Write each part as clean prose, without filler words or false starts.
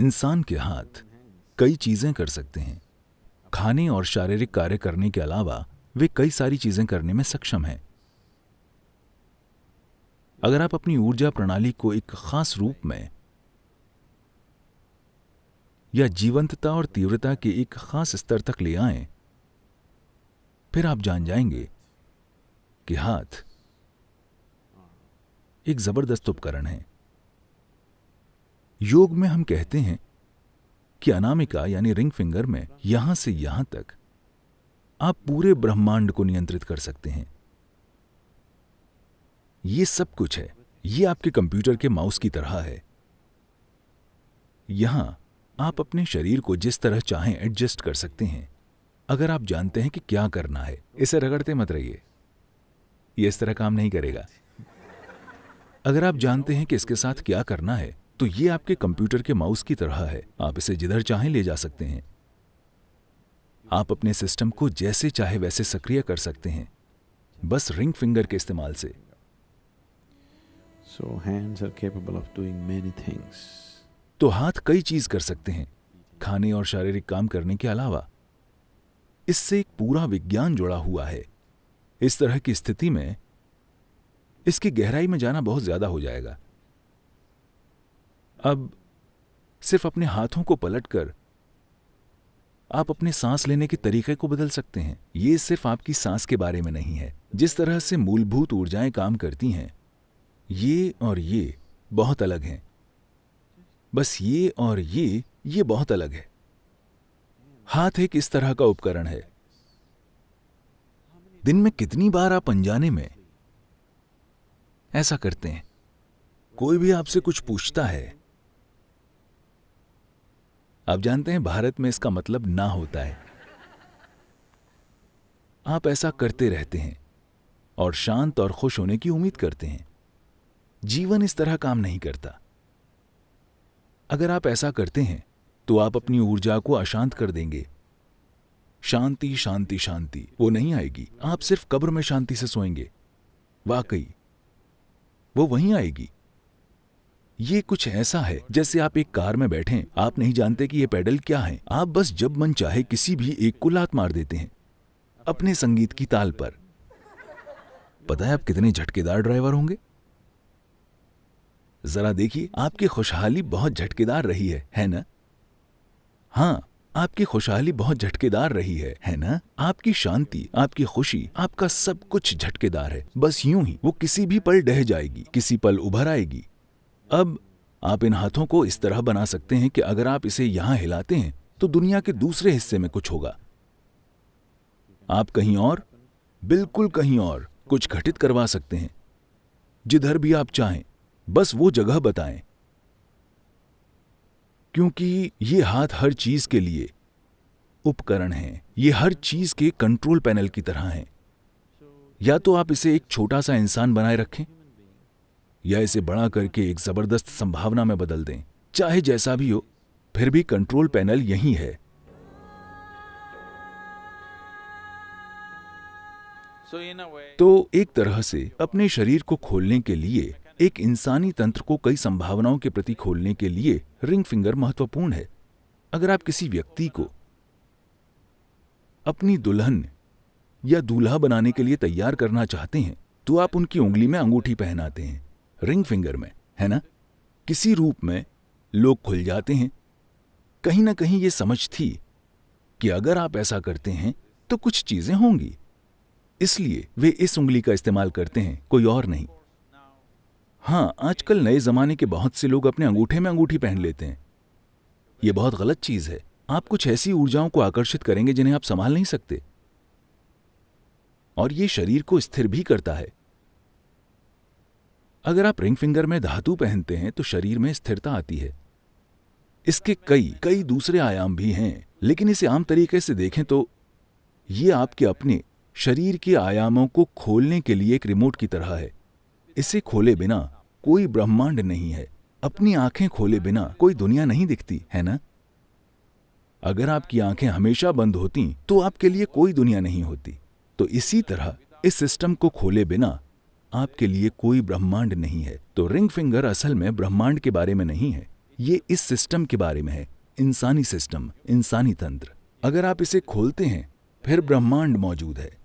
इंसान के हाथ कई चीजें कर सकते हैं। खाने और शारीरिक कार्य करने के अलावा वे कई सारी चीजें करने में सक्षम हैं। अगर आप अपनी ऊर्जा प्रणाली को एक खास रूप में या जीवंतता और तीव्रता के एक खास स्तर तक ले आएं, फिर आप जान जाएंगे कि हाथ एक जबरदस्त उपकरण है। योग में हम कहते हैं कि अनामिका यानी रिंग फिंगर में यहां से यहां तक आप पूरे ब्रह्मांड को नियंत्रित कर सकते हैं। ये सब कुछ है। ये आपके कंप्यूटर के माउस की तरह है। यहां आप अपने शरीर को जिस तरह चाहें एडजस्ट कर सकते हैं, अगर आप जानते हैं कि क्या करना है। इसे रगड़ते मत रहिए, ये इस तरह काम नहीं करेगा। अगर आप जानते हैं कि इसके साथ क्या करना है, तो ये आपके कंप्यूटर के माउस की तरह है। आप इसे जिधर चाहें ले जा सकते हैं। आप अपने सिस्टम को जैसे चाहे वैसे सक्रिय कर सकते हैं, बस रिंग फिंगर के इस्तेमाल से। So hands are capable of doing many things. तो हाथ कई चीज कर सकते हैं खाने और शारीरिक काम करने के अलावा। इससे एक पूरा विज्ञान जुड़ा हुआ है। इस तरह की स्थिति में इसकी गहराई में जाना बहुत ज्यादा हो जाएगा। अब सिर्फ अपने हाथों को पलटकर आप अपने सांस लेने के तरीके को बदल सकते हैं। ये सिर्फ आपकी सांस के बारे में नहीं है। जिस तरह से मूलभूत ऊर्जाएं काम करती हैं, ये और ये बहुत अलग हैं। बस ये और ये बहुत अलग है। हाथ एक इस तरह का उपकरण है। दिन में कितनी बार आप अनजाने में ऐसा करते हैं? कोई भी आपसे कुछ पूछता है, आप जानते हैं भारत में इसका मतलब ना होता है। आप ऐसा करते रहते हैं और शांत और खुश होने की उम्मीद करते हैं। जीवन इस तरह काम नहीं करता। अगर आप ऐसा करते हैं तो आप अपनी ऊर्जा को अशांत कर देंगे। शांति शांति शांति वो नहीं आएगी। आप सिर्फ कब्र में शांति से सोएंगे। वाकई वो वहीं आएगी। ये कुछ ऐसा है जैसे आप एक कार में बैठें, आप नहीं जानते कि ये पेडल क्या है। आप बस जब मन चाहे किसी भी एक को लात मार देते हैं अपने संगीत की ताल पर। पता है आप कितने झटकेदार ड्राइवर होंगे? जरा देखिए, आपकी खुशहाली बहुत झटकेदार रही है ना? हां, आपकी खुशहाली बहुत झटकेदार रही है ना? आपकी शांति, आपकी खुशी, आपका सब कुछ झटकेदार है। बस यूं ही वो किसी भी पल ढह जाएगी, किसी पल उभर आएगी। अब आप इन हाथों को इस तरह बना सकते हैं कि अगर आप इसे यहां हिलाते हैं तो दुनिया के दूसरे हिस्से में कुछ होगा। आप कहीं और, बिल्कुल कहीं और कुछ घटित करवा सकते हैं। जिधर भी आप चाहें, बस वो जगह बताएं। क्योंकि ये हाथ हर चीज के लिए उपकरण हैं। ये हर चीज के कंट्रोल पैनल की तरह हैं। या तो आप इसे एक छोटा सा इंसान बनाए रखें या इसे बड़ा करके एक जबरदस्त संभावना में बदल दें। चाहे जैसा भी हो, फिर भी कंट्रोल पैनल यही है। तो एक तरह से अपने शरीर को खोलने के लिए, एक इंसानी तंत्र को कई संभावनाओं के प्रति खोलने के लिए रिंग फिंगर महत्वपूर्ण है। अगर आप किसी व्यक्ति को अपनी दुल्हन या दूल्हा बनाने के लिए तैयार करना चाहते हैं तो आप उनकी उंगली में अंगूठी पहनाते हैं, रिंग फिंगर में, है ना? किसी रूप में लोग खुल जाते हैं। कहीं ना कहीं ये समझ थी कि अगर आप ऐसा करते हैं तो कुछ चीजें होंगी, इसलिए वे इस उंगली का इस्तेमाल करते हैं, कोई और नहीं। हां, आजकल नए जमाने के बहुत से लोग अपने अंगूठे में अंगूठी पहन लेते हैं। यह बहुत गलत चीज है। आप कुछ ऐसी ऊर्जाओं को आकर्षित करेंगे जिन्हें आप संभाल नहीं सकते, और यह शरीर को स्थिर भी करता है। अगर आप रिंग फिंगर में धातु पहनते हैं तो शरीर में स्थिरता आती है। इसके कई दूसरे आयाम भी हैं, लेकिन इसे आम तरीके से देखें तो यह आपके अपने शरीर के आयामों को खोलने के लिए एक रिमोट की तरह है। इसे खोले बिना कोई ब्रह्मांड नहीं है। अपनी आंखें खोले बिना कोई दुनिया नहीं दिखती, है ना? अगर आपकी आंखें हमेशा बंद होती तो आपके लिए कोई दुनिया नहीं होती। तो इसी तरह इस सिस्टम को खोले बिना आपके लिए कोई ब्रह्मांड नहीं है। तो रिंग फिंगर असल में ब्रह्मांड के बारे में नहीं है, ये इस सिस्टम के बारे में है, इंसानी सिस्टम, इंसानी तंत्र। अगर आप इसे खोलते हैं, फिर ब्रह्मांड मौजूद है।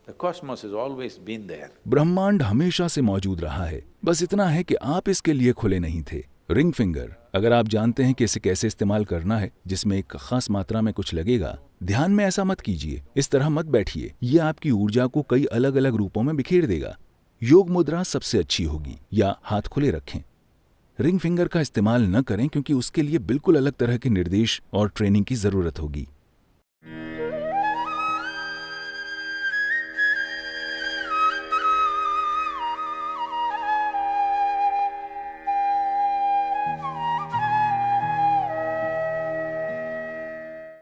The cosmos has always been there. ब्रह्मांड हमेशा से मौजूद रहा है, बस इतना है कि आप इसके लिए खुले नहीं थे। रिंग फिंगर, अगर आप जानते हैं कि इसे कैसे इस्तेमाल करना है, जिसमें एक खास मात्रा में कुछ लगेगा, ध्यान में ऐसा मत कीजिए, इस तरह मत बैठिए। ये आपकी ऊर्जा को कई अलग अलग रूपों में बिखेर देगा। योग मुद्रा सबसे अच्छी होगी, या हाथ खुले रखें। रिंग फिंगर का इस्तेमाल न करें क्योंकि उसके लिए बिल्कुल अलग तरह के निर्देश और ट्रेनिंग की जरूरत होगी।